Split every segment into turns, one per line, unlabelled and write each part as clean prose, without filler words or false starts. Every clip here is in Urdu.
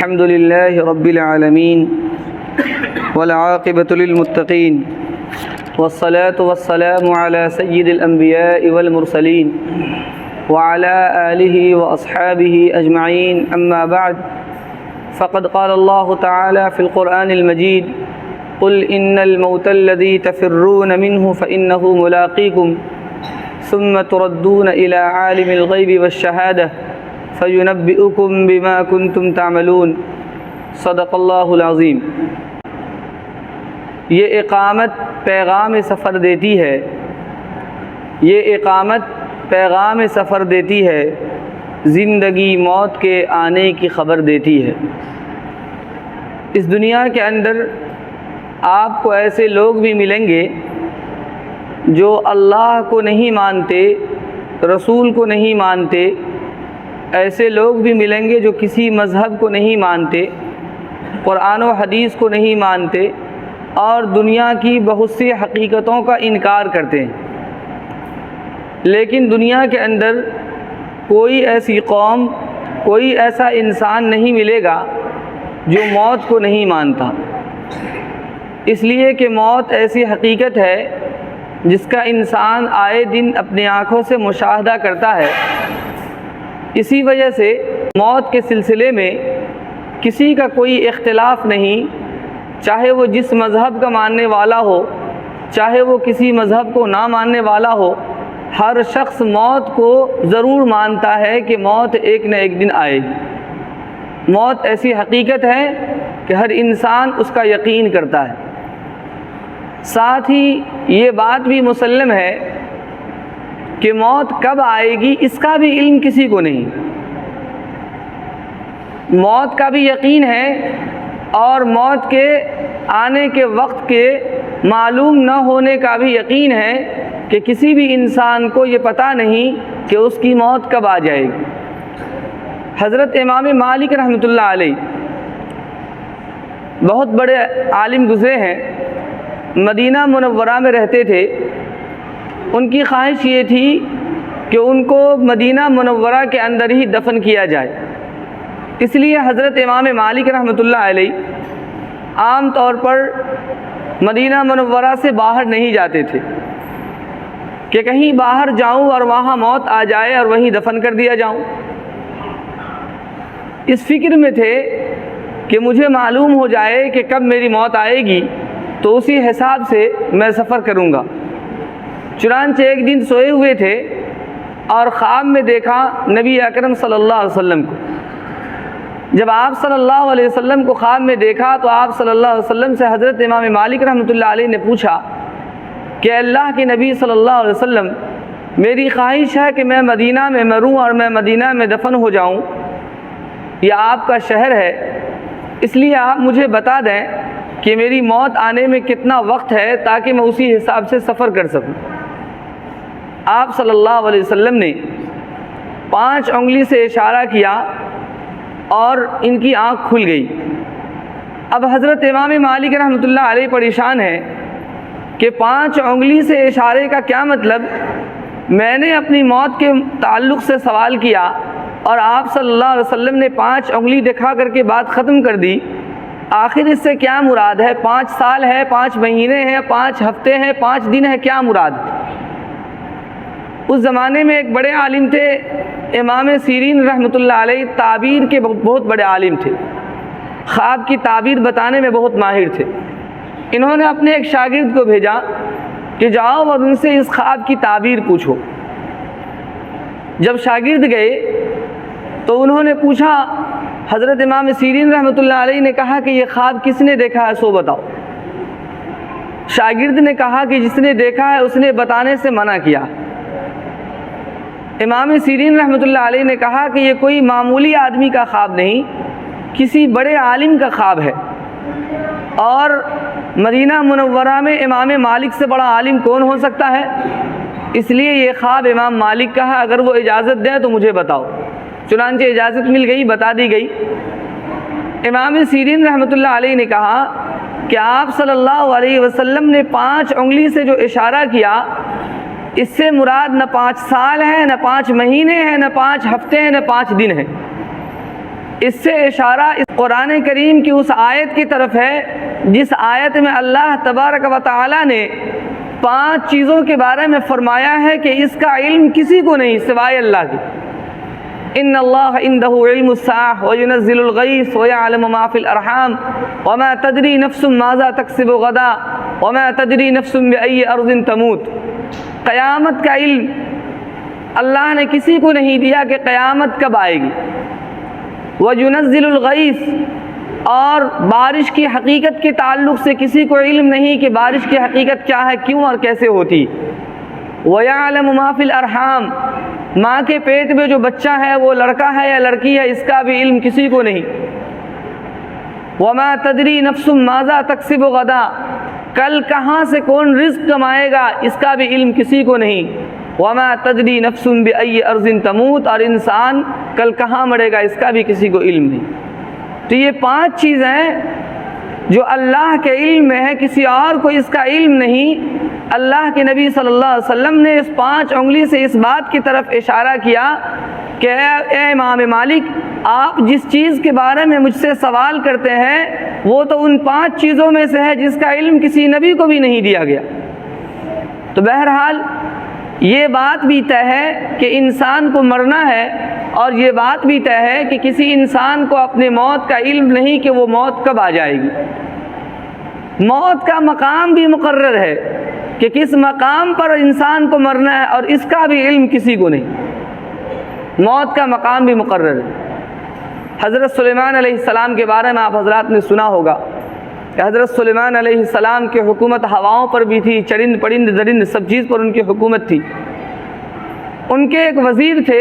الحمد لله رب العالمين والعاقبة للمتقين والصلاة والسلام على سيد الأنبياء والمرسلين وعلى آله وأصحابه أجمعين، أما بعد، فقد قال الله تعالى في القرآن المجيد: قل إن الموت الذي تفرون منه فإنه ملاقيكم ثم تردون إلى عالم الغيب والشهادة فينبئكم بما كنتم تعملون۔ صدق اللہ العظیم۔ یہ اقامت پیغام سفر دیتی ہے، یہ اقامت پیغام سفر دیتی ہے، زندگی موت کے آنے کی خبر دیتی ہے۔ اس دنیا کے اندر آپ کو ایسے لوگ بھی ملیں گے جو اللہ کو نہیں مانتے، رسول کو نہیں مانتے، ایسے لوگ بھی ملیں گے جو کسی مذہب کو نہیں مانتے، قرآن و حدیث کو نہیں مانتے اور دنیا کی بہت سی حقیقتوں کا انکار کرتے ہیں۔ لیکن دنیا کے اندر کوئی ایسی قوم، کوئی ایسا انسان نہیں ملے گا جو موت کو نہیں مانتا، اس لیے کہ موت ایسی حقیقت ہے جس کا انسان آئے دن اپنی آنکھوں سے مشاہدہ کرتا ہے۔ اسی وجہ سے موت کے سلسلے میں کسی کا کوئی اختلاف نہیں، چاہے وہ جس مذہب کا ماننے والا ہو، چاہے وہ کسی مذہب کو نہ ماننے والا ہو، ہر شخص موت کو ضرور مانتا ہے کہ موت ایک نہ ایک دن آئے گی۔ موت ایسی حقیقت ہے کہ ہر انسان اس کا یقین کرتا ہے۔ ساتھ ہی یہ بات بھی مسلم ہے کہ موت کب آئے گی اس کا بھی علم کسی کو نہیں۔ موت کا بھی یقین ہے اور موت کے آنے کے وقت کے معلوم نہ ہونے کا بھی یقین ہے کہ کسی بھی انسان کو یہ پتہ نہیں کہ اس کی موت کب آ جائے گی۔ حضرت امام مالک رحمۃ اللہ علیہ بہت بڑے عالم گزرے ہیں، مدینہ منورہ میں رہتے تھے۔ ان کی خواہش یہ تھی کہ ان کو مدینہ منورہ کے اندر ہی دفن کیا جائے، اس لیے حضرت امام مالک رحمۃ اللہ علیہ عام طور پر مدینہ منورہ سے باہر نہیں جاتے تھے کہ کہیں باہر جاؤں اور وہاں موت آ جائے اور وہیں دفن کر دیا جاؤں۔ اس فکر میں تھے کہ مجھے معلوم ہو جائے کہ کب میری موت آئے گی تو اسی حساب سے میں سفر کروں گا۔ چنانچہ ایک دن سوئے ہوئے تھے اور خواب میں دیکھا نبی اکرم صلی اللہ علیہ وسلم کو۔ جب آپ صلی اللہ علیہ وسلم کو خواب میں دیکھا تو آپ صلی اللہ علیہ وسلم سے حضرت امام مالک رحمۃ اللہ علیہ نے پوچھا کہ اللہ کے نبی صلی اللہ علیہ وسلم، میری خواہش ہے کہ میں مدینہ میں مروں اور میں مدینہ میں دفن ہو جاؤں، یہ آپ کا شہر ہے، اس لیے آپ مجھے بتا دیں کہ میری موت آنے میں کتنا وقت ہے تاکہ میں اسی حساب سے سفر کر سکوں۔ آپ صلی اللہ علیہ وسلم نے 5 انگلی سے اشارہ کیا اور ان کی آنکھ کھل گئی۔ اب حضرت امام مالک رحمۃ اللہ علیہ پریشان ہے کہ 5 انگلی سے اشارے کا کیا مطلب؟ میں نے اپنی موت کے تعلق سے سوال کیا اور آپ صلی اللہ علیہ وسلم نے 5 انگلی دکھا کر کے بات ختم کر دی، آخر اس سے کیا مراد ہے؟ 5 سال ہے، 5 مہینے ہیں، 5 ہفتے ہیں، 5 دن ہے، کیا مراد؟ اس زمانے میں ایک بڑے عالم تھے امام سیرین رحمۃ اللہ علیہ، تعبیر کے بہت بڑے عالم تھے، خواب کی تعبیر بتانے میں بہت ماہر تھے۔ انہوں نے اپنے ایک شاگرد کو بھیجا کہ جاؤ اور ان سے اس خواب کی تعبیر پوچھو۔ جب شاگرد گئے تو انہوں نے پوچھا، حضرت امام سیرین رحمۃ اللہ علیہ نے کہا کہ یہ خواب کس نے دیکھا ہے سو بتاؤ۔ شاگرد نے کہا کہ جس نے دیکھا ہے اس نے بتانے سے منع کیا۔ امام سیرین رحمۃ اللہ علیہ نے کہا کہ یہ کوئی معمولی آدمی کا خواب نہیں، کسی بڑے عالم کا خواب ہے، اور مدینہ منورہ میں امام مالک سے بڑا عالم کون ہو سکتا ہے؟ اس لیے یہ خواب امام مالک کا ہے، اگر وہ اجازت دیں تو مجھے بتاؤ۔ چنانچہ اجازت مل گئی، بتا دی گئی۔ امام سیرین رحمۃ اللہ علیہ نے کہا کہ آپ صلی اللہ علیہ وسلم نے 5 انگلی سے جو اشارہ کیا، اس سے مراد نہ 5 سال ہے، نہ 5 مہینے ہیں، نہ 5 ہفتے ہیں، نہ 5 دن ہیں۔ اس سے اشارہ اس قرآن کریم کی اس آیت کی طرف ہے جس آیت میں اللہ تبارک و تعالی نے 5 چیزوں کے بارے میں فرمایا ہے کہ اس کا علم کسی کو نہیں سوائے اللہ کے۔ ان اللہ عندہ علم الساعۃ وینزل الغیث ویعلم ما فی الارحام وما تدری نفس ماذا تکسب غدا وما تدری نفس بأی ارض تموت۔ قیامت کا علم اللہ نے کسی کو نہیں دیا کہ قیامت کب آئے گی۔ وینزل الغیث، اور بارش کی حقیقت کے تعلق سے کسی کو علم نہیں کہ بارش کی حقیقت کیا ہے، کیوں اور کیسے ہوتی۔ وَيَعْلَمُ مَا فِي الْأَرْحَامِ، ماں کے پیٹ میں جو بچہ ہے وہ لڑکا ہے یا لڑکی ہے، اس کا بھی علم کسی کو نہیں۔ وَمَا تَدْرِي نَفْسٌ مَاذَا تَكْسِبُ غَدًا، کل کہاں سے کون رزق کمائے گا، اس کا بھی علم کسی کو نہیں۔ وَمَا تَدْرِي نَفْسٌ بِأَيِّ أَرْضٍ تَمُوتُ، اور انسان کل کہاں مرے گا، اس کا بھی کسی کو علم نہیں۔ تو یہ 5 چیزیں جو اللہ کے علم میں ہے، کسی اور کو اس کا علم نہیں۔ اللہ کے نبی صلی اللہ علیہ وسلم نے اس 5 انگلی سے اس بات کی طرف اشارہ کیا کہ اے امام مالک، آپ جس چیز کے بارے میں مجھ سے سوال کرتے ہیں وہ تو ان 5 چیزوں میں سے ہے جس کا علم کسی نبی کو بھی نہیں دیا گیا۔ تو بہرحال یہ بات بھی طے ہے کہ انسان کو مرنا ہے، اور یہ بات بھی طے ہے کہ کسی انسان کو اپنے موت کا علم نہیں کہ وہ موت کب آ جائے گی۔ موت کا مقام بھی مقرر ہے کہ کس مقام پر انسان کو مرنا ہے، اور اس کا بھی علم کسی کو نہیں۔ موت کا مقام بھی مقرر ہے۔ حضرت سلیمان علیہ السلام کے بارے میں آپ حضرات نے سنا ہوگا کہ حضرت سلیمان علیہ السلام کی حکومت ہواؤں پر بھی تھی، چرند پرند درند سب چیز پر ان کی حکومت تھی۔ ان کے ایک وزیر تھے،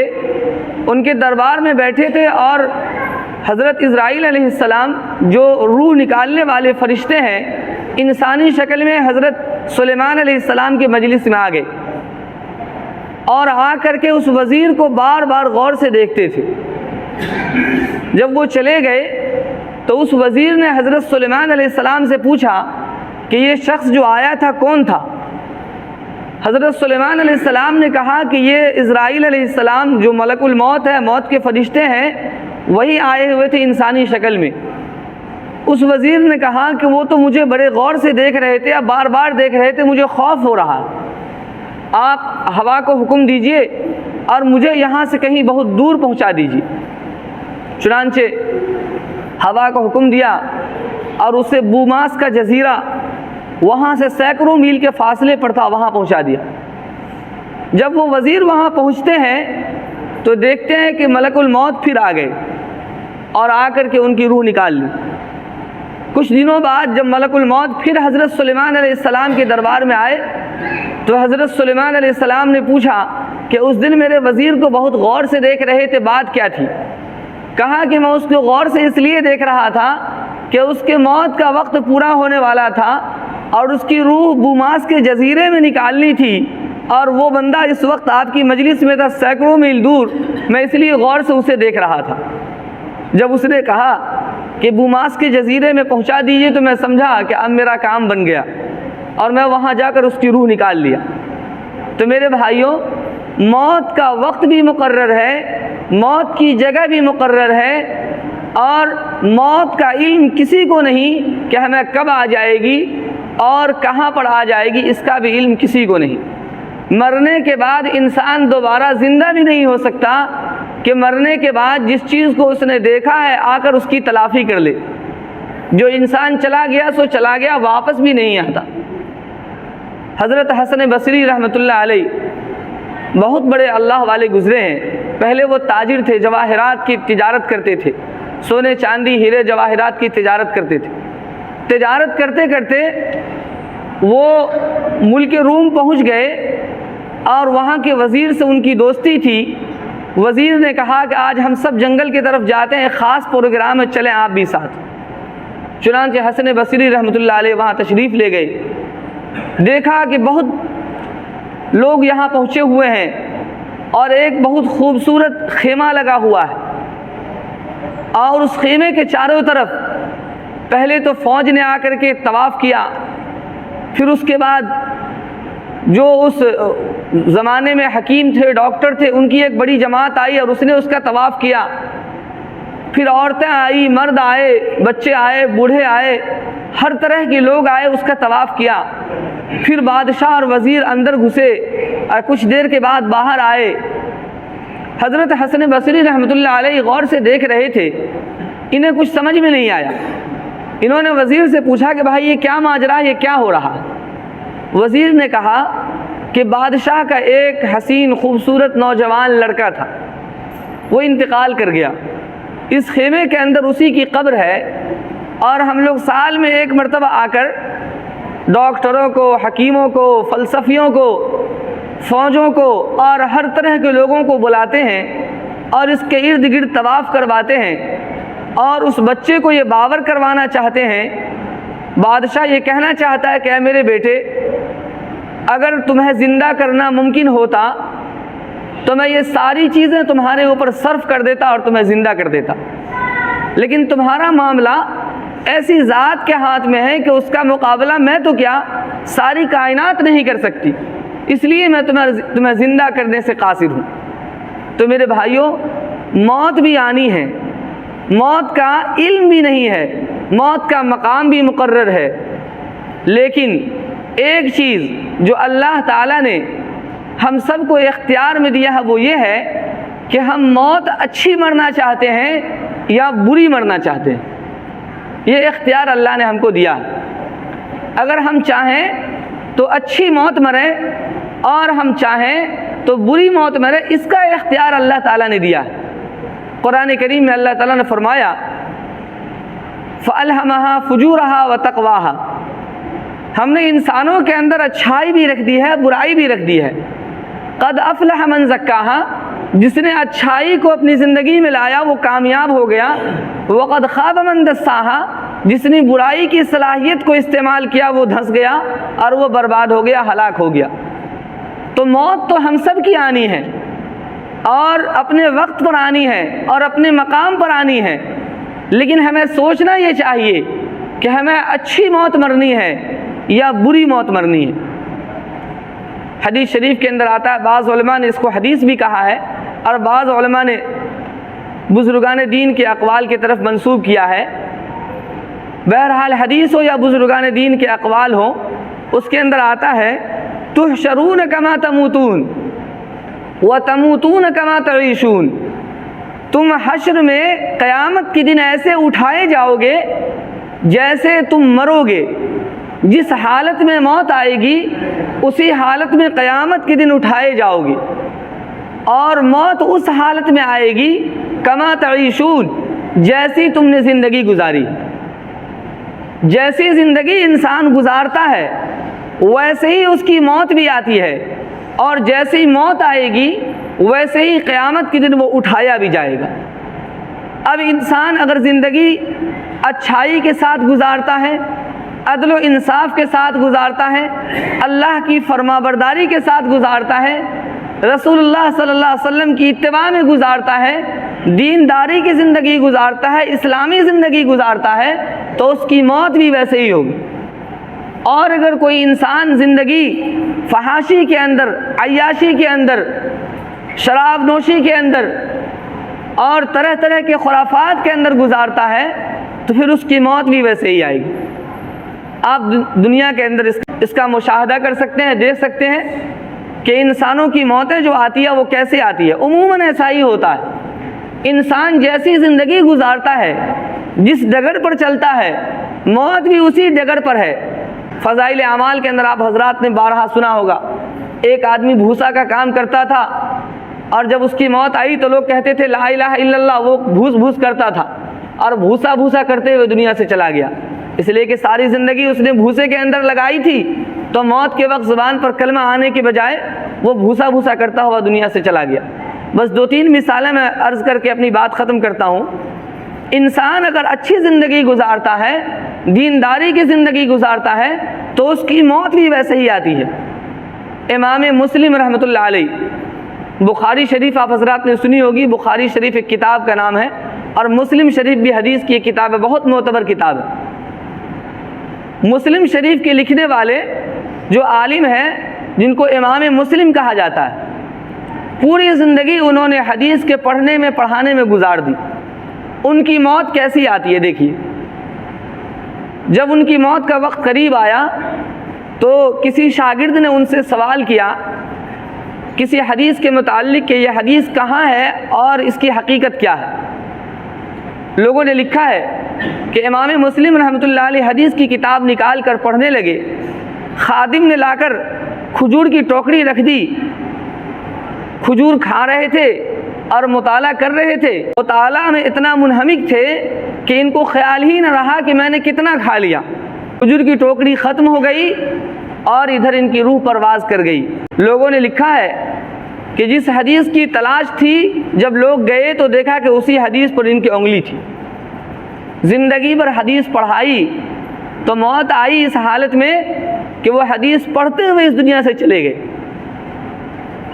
ان کے دربار میں بیٹھے تھے، اور حضرت اسرائیل علیہ السلام جو روح نکالنے والے فرشتے ہیں، انسانی شکل میں حضرت سلیمان علیہ السلام کے مجلس میں آ گئے، اور آ کر کے اس وزیر کو بار بار غور سے دیکھتے تھے۔ جب وہ چلے گئے تو اس وزیر نے حضرت سلیمان علیہ السلام سے پوچھا کہ یہ شخص جو آیا تھا کون تھا؟ حضرت سلیمان علیہ السلام نے کہا کہ یہ اسرائیل علیہ السلام جو ملک الموت ہے، موت کے فرشتے ہیں، وہی آئے ہوئے تھے انسانی شکل میں۔ اس وزیر نے کہا کہ وہ تو مجھے بڑے غور سے دیکھ رہے تھے، اب بار بار دیکھ رہے تھے، مجھے خوف ہو رہا، آپ ہوا کو حکم دیجئے اور مجھے یہاں سے کہیں بہت دور پہنچا دیجئے۔ چنانچہ ہوا کو حکم دیا اور اسے بوماس کا جزیرہ وہاں سے سینکڑوں میل کے فاصلے پر تھا، وہاں پہنچا دیا۔ جب وہ وزیر وہاں پہنچتے ہیں تو دیکھتے ہیں کہ ملک الموت پھر آ گئے اور آ کر کے ان کی روح نکال لی۔ کچھ دنوں بعد جب ملک الموت پھر حضرت سلیمان علیہ السلام کے دربار میں آئے تو حضرت سلیمان علیہ السلام نے پوچھا کہ اس دن میرے وزیر کو بہت غور سے دیکھ رہے تھے، بات کیا تھی؟ کہا کہ میں اس کو غور سے اس لیے دیکھ رہا تھا کہ اس کے موت کا وقت پورا ہونے والا تھا اور اس کی روح بوماس کے جزیرے میں نکالنی تھی، اور وہ بندہ اس وقت آپ کی مجلس میں تھا سینکڑوں میل دور، میں اس لیے غور سے اسے دیکھ رہا تھا۔ جب اس نے کہا کہ بوماس کے جزیرے میں پہنچا دیجئے تو میں سمجھا کہ اب میرا کام بن گیا، اور میں وہاں جا کر اس کی روح نکال لیا۔ تو میرے بھائیوں، موت کا وقت بھی مقرر ہے، موت کی جگہ بھی مقرر ہے، اور موت کا علم کسی کو نہیں کہ ہمیں کب آ جائے گی اور کہاں پر آ جائے گی، اس کا بھی علم کسی کو نہیں۔ مرنے کے بعد انسان دوبارہ زندہ بھی نہیں ہو سکتا کہ مرنے کے بعد جس چیز کو اس نے دیکھا ہے آ کر اس کی تلافی کر لے۔ جو انسان چلا گیا سو چلا گیا، واپس بھی نہیں آتا۔ حضرت حسن بصری رحمۃ اللہ علیہ بہت بڑے اللہ والے گزرے ہیں۔ پہلے وہ تاجر تھے، جواہرات کی تجارت کرتے تھے، سونے چاندی ہیرے جواہرات کی تجارت کرتے تھے۔ تجارت کرتے کرتے وہ ملک روم پہنچ گئے، اور وہاں کے وزیر سے ان کی دوستی تھی۔ وزیر نے کہا کہ آج ہم سب جنگل کی طرف جاتے ہیں، خاص پروگرام ہے، چلیں آپ بھی ساتھ۔ چنانچہ حسن بصری رحمۃ اللہ علیہ وہاں تشریف لے گئے۔ دیکھا کہ بہت لوگ یہاں پہنچے ہوئے ہیں، اور ایک بہت خوبصورت خیمہ لگا ہوا ہے، اور اس خیمے کے چاروں طرف پہلے تو فوج نے آ کر کے طواف کیا، پھر اس کے بعد جو اس زمانے میں حکیم تھے، ڈاکٹر تھے، ان کی ایک بڑی جماعت آئی اور اس نے اس کا طواف کیا۔ پھر عورتیں آئی، مرد آئے، بچے آئے، بوڑھے آئے، ہر طرح کے لوگ آئے، اس کا طواف کیا۔ پھر بادشاہ اور وزیر اندر گھسے اور کچھ دیر کے بعد باہر آئے۔ حضرت حسن بصری رحمۃ اللہ علیہ غور سے دیکھ رہے تھے، انہیں کچھ سمجھ میں نہیں آیا۔ انہوں نے وزیر سے پوچھا کہ بھائی یہ کیا ماجرا، یہ کیا ہو رہا؟ وزیر نے کہا کہ بادشاہ کا ایک حسین خوبصورت نوجوان لڑکا تھا، وہ انتقال کر گیا، اس خیمے کے اندر اسی کی قبر ہے، اور ہم لوگ سال میں ایک مرتبہ آ کر ڈاکٹروں کو، حکیموں کو، فلسفیوں کو، فوجوں کو اور ہر طرح کے لوگوں کو بلاتے ہیں اور اس کے ارد گرد طواف کرواتے ہیں، اور اس بچے کو یہ باور کروانا چاہتے ہیں، بادشاہ یہ کہنا چاہتا ہے کہ اے میرے بیٹے، اگر تمہیں زندہ کرنا ممکن ہوتا تو میں یہ ساری چیزیں تمہارے اوپر صرف کر دیتا اور تمہیں زندہ کر دیتا، لیکن تمہارا معاملہ ایسی ذات کے ہاتھ میں ہے کہ اس کا مقابلہ میں تو کیا ساری کائنات نہیں کر سکتی، اس لیے میں تمہیں زندہ کرنے سے قاصر ہوں۔ تو میرے بھائیوں، موت بھی آنی ہے، موت کا علم بھی نہیں ہے، موت کا مقام بھی مقرر ہے، لیکن ایک چیز جو اللہ تعالیٰ نے ہم سب کو اختیار میں دیا ہے وہ یہ ہے کہ ہم موت اچھی مرنا چاہتے ہیں یا بری مرنا چاہتے ہیں۔ یہ اختیار اللہ نے ہم کو دیا ہے۔ اگر ہم چاہیں تو اچھی موت مریں اور ہم چاہیں تو بری موت مریں، اس کا اختیار اللہ تعالیٰ نے دیا ہے۔ قرآن کریم میں اللہ تعالیٰ نے فرمایا فَأَلْهَمَهَا فُجُورَهَا وَتَقْوَاهَا، ہم نے انسانوں کے اندر اچھائی بھی رکھ دی ہے، برائی بھی رکھ دی ہے۔ قد افلح من زکاها، جس نے اچھائی کو اپنی زندگی میں لایا وہ کامیاب ہو گیا۔ وقد خاب من دساها، جس نے برائی کی صلاحیت کو استعمال کیا وہ دھنس گیا اور وہ برباد ہو گیا، ہلاک ہو گیا۔ تو موت تو ہم سب کی آنی ہے اور اپنے وقت پر آنی ہے اور اپنے مقام پر آنی ہے، لیکن ہمیں سوچنا یہ چاہیے کہ ہمیں اچھی موت مرنی ہے یا بری موت مرنی ہے۔ حدیث شریف کے اندر آتا ہے، بعض علماء نے اس کو حدیث بھی کہا ہے اور بعض علماء نے بزرگان دین کے اقوال کی طرف منسوب کیا ہے۔ بہرحال حدیث ہو یا بزرگان دین کے اقوال ہوں، اس کے اندر آتا ہے تحشرون کما تموتون وتموتون کما تعیشون، تم حشر میں قیامت کے دن ایسے اٹھائے جاؤ گے جیسے تم مرو گے، جس حالت میں موت آئے گی اسی حالت میں قیامت کے دن اٹھائے جاؤ گے، اور موت اس حالت میں آئے گی کما تعیشون، جیسی تم نے زندگی گزاری۔ جیسی زندگی انسان گزارتا ہے ویسے ہی اس کی موت بھی آتی ہے، اور جیسی موت آئے گی ویسے ہی قیامت کے دن وہ اٹھایا بھی جائے گا۔ اب انسان اگر زندگی اچھائی کے ساتھ گزارتا ہے، عدل و انصاف کے ساتھ گزارتا ہے، اللہ کی فرما برداری کے ساتھ گزارتا ہے، رسول اللہ صلی اللہ علیہ وسلم کی اتباع میں گزارتا ہے، دینداری کی زندگی گزارتا ہے، اسلامی زندگی گزارتا ہے، تو اس کی موت بھی ویسے ہی ہوگی۔ اور اگر کوئی انسان زندگی فحاشی کے اندر، عیاشی کے اندر، شراب نوشی کے اندر اور طرح طرح کے خرافات کے اندر گزارتا ہے تو پھر اس کی موت بھی ویسے ہی آئے گی۔ آپ دنیا کے اندر اس کا مشاہدہ کر سکتے ہیں، دیکھ سکتے ہیں کہ انسانوں کی موتیں جو آتی ہے وہ کیسے آتی ہے۔ عموماً ایسا ہی ہوتا ہے، انسان جیسی زندگی گزارتا ہے، جس ڈگر پر چلتا ہے، موت بھی اسی ڈگر پر ہے۔ فضائل اعمال کے اندر آپ حضرات نے بارہا سنا ہوگا، ایک آدمی بھوسا کا کام کرتا تھا اور جب اس کی موت آئی تو لوگ کہتے تھے لا الہ الا اللہ، وہ بھوس بھوس کرتا تھا اور بھوسا بھوسا کرتے ہوئے دنیا سے چلا گیا، اس لیے کہ ساری زندگی اس نے بھوسے کے اندر لگائی تھی، تو موت کے وقت زبان پر کلمہ آنے کے بجائے وہ بھوسا بھوسا کرتا ہوا دنیا سے چلا گیا۔ بس دو تین مثالیں میں عرض کر کے اپنی بات ختم کرتا ہوں۔ انسان اگر اچھی زندگی گزارتا ہے، دینداری کی زندگی گزارتا ہے، تو اس کی موت بھی ویسے ہی آتی ہے۔ امام مسلم رحمۃ اللہ علیہ، بخاری شریف آپ حضرات نے سنی ہوگی، بخاری شریف ایک کتاب کا نام ہے اور مسلم شریف بھی حدیث کی ایک کتاب ہے، بہت معتبر کتاب ہے۔ مسلم شریف کے لکھنے والے جو عالم ہیں جن کو امام مسلم کہا جاتا ہے، پوری زندگی انہوں نے حدیث کے پڑھنے میں پڑھانے میں گزار دی، ان کی موت کیسی آتی ہے دیکھیے. جب ان کی موت کا وقت قریب آیا تو کسی شاگرد نے ان سے سوال کیا کسی حدیث کے متعلق کہ یہ حدیث کہاں ہے اور اس کی حقیقت کیا ہے. لوگوں نے لکھا ہے کہ امام مسلم رحمۃ اللہ علیہ حدیث کی کتاب نکال کر پڑھنے لگے. خادم نے لا کر کھجور کی ٹوکری رکھ دی. کھجور کھا رہے تھے اور مطالعہ کر رہے تھے. مطالعہ میں اتنا منہمک تھے کہ ان کو خیال ہی نہ رہا کہ میں نے کتنا کھا لیا. کھجور کی ٹوکری ختم ہو گئی اور ادھر ان کی روح پرواز کر گئی. لوگوں نے لکھا ہے کہ جس حدیث کی تلاش تھی جب لوگ گئے تو دیکھا کہ اسی حدیث پر ان کی انگلی تھی. زندگی بھر حدیث پڑھائی تو موت آئی اس حالت میں کہ وہ حدیث پڑھتے ہوئے اس دنیا سے چلے گئے.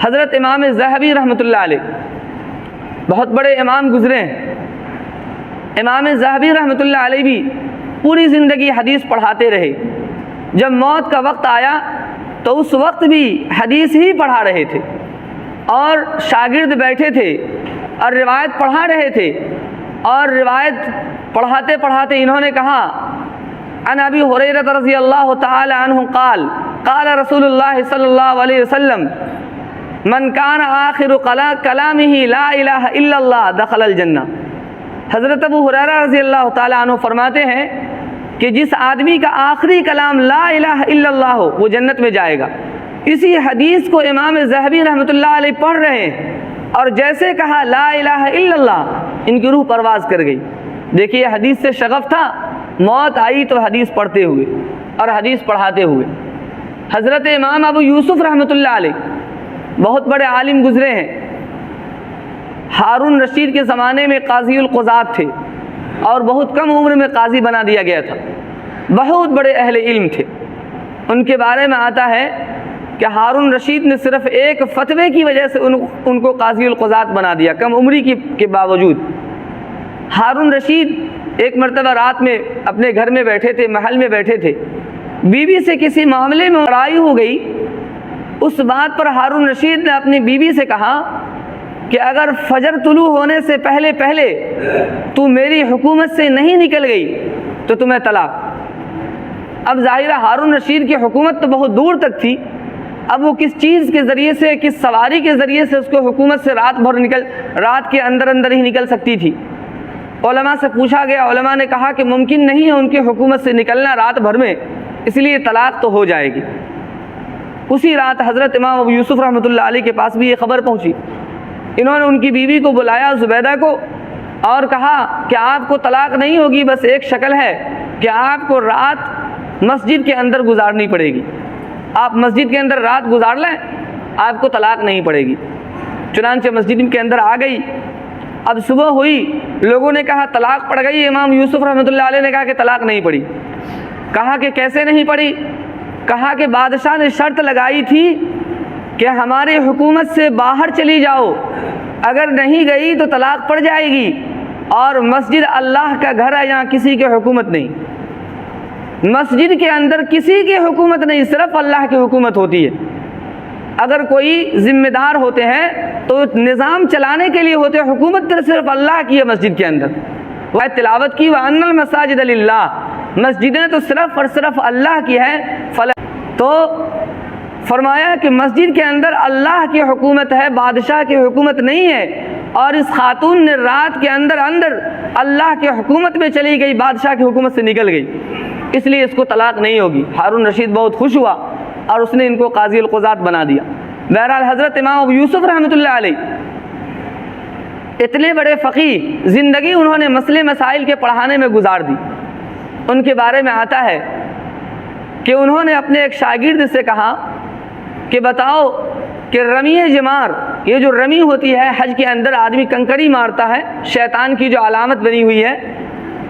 حضرت امام ذہبی رحمۃ اللہ علیہ بہت بڑے امام گزرے ہیں. امام ذہبی رحمۃ اللہ علیہ بھی پوری زندگی حدیث پڑھاتے رہے. جب موت کا وقت آیا تو اس وقت بھی حدیث ہی پڑھا رہے تھے اور شاگرد بیٹھے تھے اور روایت پڑھا رہے تھے. اور روایت پڑھاتے پڑھاتے انہوں نے کہا عن ابی ہریرہ رضی اللہ تعالی عنہ قال قال رسول اللہ صلی اللہ علیہ وسلم من کان آخر کلامہ لا الہ الا اللہ دخل الجنہ. حضرت ابو ہریرہ رضی اللہ تعالی عنہ فرماتے ہیں کہ جس آدمی کا آخری کلام لا الہ الا اللہ ہو وہ جنت میں جائے گا. اسی حدیث کو امام ذہبی رحمۃ اللہ علیہ پڑھ رہے ہیں اور جیسے کہا لا الہ الا اللہ ان کی روح پرواز کر گئی. دیکھیے حدیث سے شغف تھا. موت آئی تو حدیث پڑھتے ہوئے اور حدیث پڑھاتے ہوئے. حضرت امام ابو یوسف رحمۃ اللہ علیہ بہت بڑے عالم گزرے ہیں. ہارون رشید کے زمانے میں قاضی القضات تھے اور بہت کم عمر میں قاضی بنا دیا گیا تھا. بہت بڑے اہل علم تھے. ان کے بارے میں آتا ہے کہ ہارون رشید نے صرف ایک فتوے کی وجہ سے ان کو قاضی القضات بنا دیا کم عمری کے باوجود. ہارون رشید ایک مرتبہ رات میں اپنے گھر میں بیٹھے تھے, محل میں بیٹھے تھے. بیوی سے کسی معاملے میں لڑائی ہو گئی. اس بات پر ہارون رشید نے اپنی بیوی سے کہا کہ اگر فجر طلوع ہونے سے پہلے پہلے تو میری حکومت سے نہیں نکل گئی تو تمہیں طلاق. اب ظاہرہ ہارون رشید کی حکومت تو بہت دور تک تھی. اب وہ کس چیز کے ذریعے سے, کس سواری کے ذریعے سے اس کو حکومت سے رات کے اندر ہی نکل سکتی تھی. علماء سے پوچھا گیا. علماء نے کہا کہ ممکن نہیں ہے ان کی حکومت سے نکلنا رات بھر میں, اس لیے طلاق تو ہو جائے گی. اسی رات حضرت امام ابو یوسف رحمۃ اللہ علیہ کے پاس بھی یہ خبر پہنچی. انہوں نے ان کی بیوی کو بلایا, زبیدہ کو, اور کہا کہ آپ کو طلاق نہیں ہوگی, بس ایک شکل ہے کہ آپ کو رات مسجد کے اندر گزارنی پڑے گی. آپ مسجد کے اندر رات گزار لیں, آپ کو طلاق نہیں پڑے گی. چنانچہ مسجد کے اندر آ گئی. اب صبح ہوئی, لوگوں نے کہا طلاق پڑ گئی. امام یوسف رحمۃ اللہ علیہ نے کہا کہ طلاق نہیں پڑی. کہا کہ کیسے نہیں پڑی؟ کہا کہ بادشاہ نے شرط لگائی تھی کہ ہماری حکومت سے باہر چلی جاؤ, اگر نہیں گئی تو طلاق پڑ جائے گی. اور مسجد اللہ کا گھر ہے, یہاں کسی کی حکومت نہیں. مسجد کے اندر کسی کی حکومت نہیں, صرف اللہ کی حکومت ہوتی ہے. اگر کوئی ذمہ دار ہوتے ہیں تو نظام چلانے کے لیے ہوتے ہیں, حکومت صرف اللہ کی ہے مسجد کے اندر. وہ تلاوت کی وَأَنَّ الْمَسَاجِدَ لِلَّهِ, مسجدیں تو صرف اور صرف اللہ کی ہے. تو فرمایا کہ مسجد کے اندر اللہ کی حکومت ہے, بادشاہ کی حکومت نہیں ہے. اور اس خاتون نے رات کے اندر اللہ کی حکومت میں چلی گئی, بادشاہ کی حکومت سے نکل گئی, اس لیے اس کو طلاق نہیں ہوگی. ہارون رشید بہت خوش ہوا اور اس نے ان کو قاضی القضات بنا دیا. بہرحال حضرت امام ابو یوسف رحمۃ اللہ علیہ اتنے بڑے فقیہ, زندگی انہوں نے مسئلے مسائل کے پڑھانے میں گزار دی. ان کے بارے میں آتا ہے کہ انہوں نے اپنے ایک شاگرد سے کہا کہ بتاؤ کہ رمی جمار, یہ جو رمی ہوتی ہے حج کے اندر آدمی کنکڑی مارتا ہے, شیطان کی جو علامت بنی ہوئی ہے,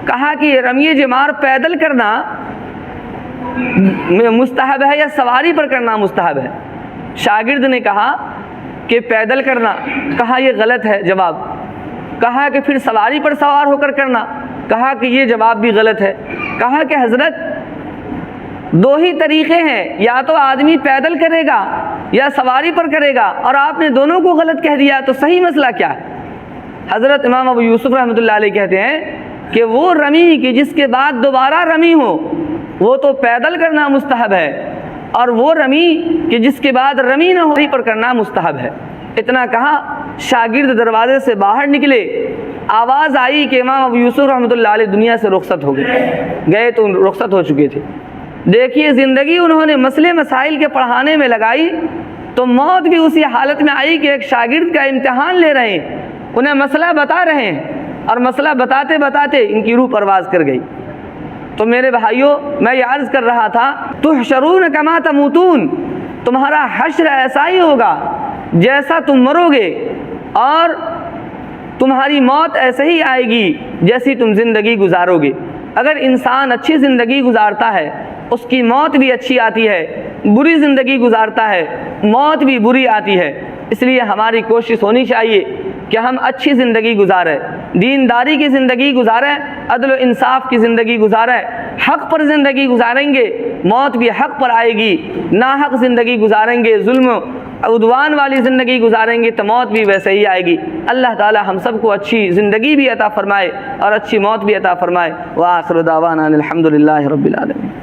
کہا کہ یہ رمی جمار پیدل کرنا مستحب ہے یا سواری پر کرنا مستحب ہے؟ شاگرد نے کہا کہ پیدل کرنا. کہا یہ غلط ہے جواب. کہا کہ پھر سواری پر سوار ہو کر کرنا. کہا کہ یہ جواب بھی غلط ہے. کہا کہ حضرت دو ہی طریقے ہیں, یا تو آدمی پیدل کرے گا یا سواری پر کرے گا, اور آپ نے دونوں کو غلط کہہ دیا, تو صحیح مسئلہ کیا ہے؟ حضرت امام ابو یوسف رحمۃ اللہ علیہ کہتے ہیں کہ وہ رمی کہ جس کے بعد دوبارہ رمی ہو وہ تو پیدل کرنا مستحب ہے، اور وہ رمی کہ جس کے بعد رمی نہ ہو پر کرنا مستحب ہے۔ اتنا کہا، شاگرد دروازے سے باہر نکلے، آواز آئی کہ امام ابو یوسف رحمۃ اللہ علیہ دنیا سے رخصت ہو گئے تو رخصت ہو چکے تھے۔ دیکھیے زندگی انہوں نے مسئلے مسائل کے پڑھانے میں لگائی تو موت بھی اسی حالت میں آئی کہ ایک شاگرد کا امتحان لے رہے ہیں، انہیں مسئلہ بتا رہے ہیں، اور مسئلہ بتاتے بتاتے ان کی روح پرواز کر گئی۔ تو میرے بھائیوں، میں یہ عرض کر رہا تھا، تحشرون کما تموتون، تمہارا حشر ایسا ہی ہوگا جیسا تم مرو گے، اور تمہاری موت ایسے ہی آئے گی جیسی تم زندگی گزارو گے۔ اگر انسان اچھی زندگی گزارتا ہے اس کی موت بھی اچھی آتی ہے، بری زندگی گزارتا ہے موت بھی بری آتی ہے۔ اس لیے ہماری کوشش ہونی چاہیے کہ ہم اچھی زندگی گزاریں، دینداری کی زندگی گزاریں، عدل و انصاف کی زندگی گزاریں، حق پر زندگی گزاریں گے موت بھی حق پر آئے گی، ناحق زندگی گزاریں گے، ظلم و عدوان والی زندگی گزاریں گے تو موت بھی ویسے ہی آئے گی۔ اللہ تعالی ہم سب کو اچھی زندگی بھی عطا فرمائے اور اچھی موت بھی عطا فرمائے۔ وآخر دعوانا الحمد للہ رب العالمین۔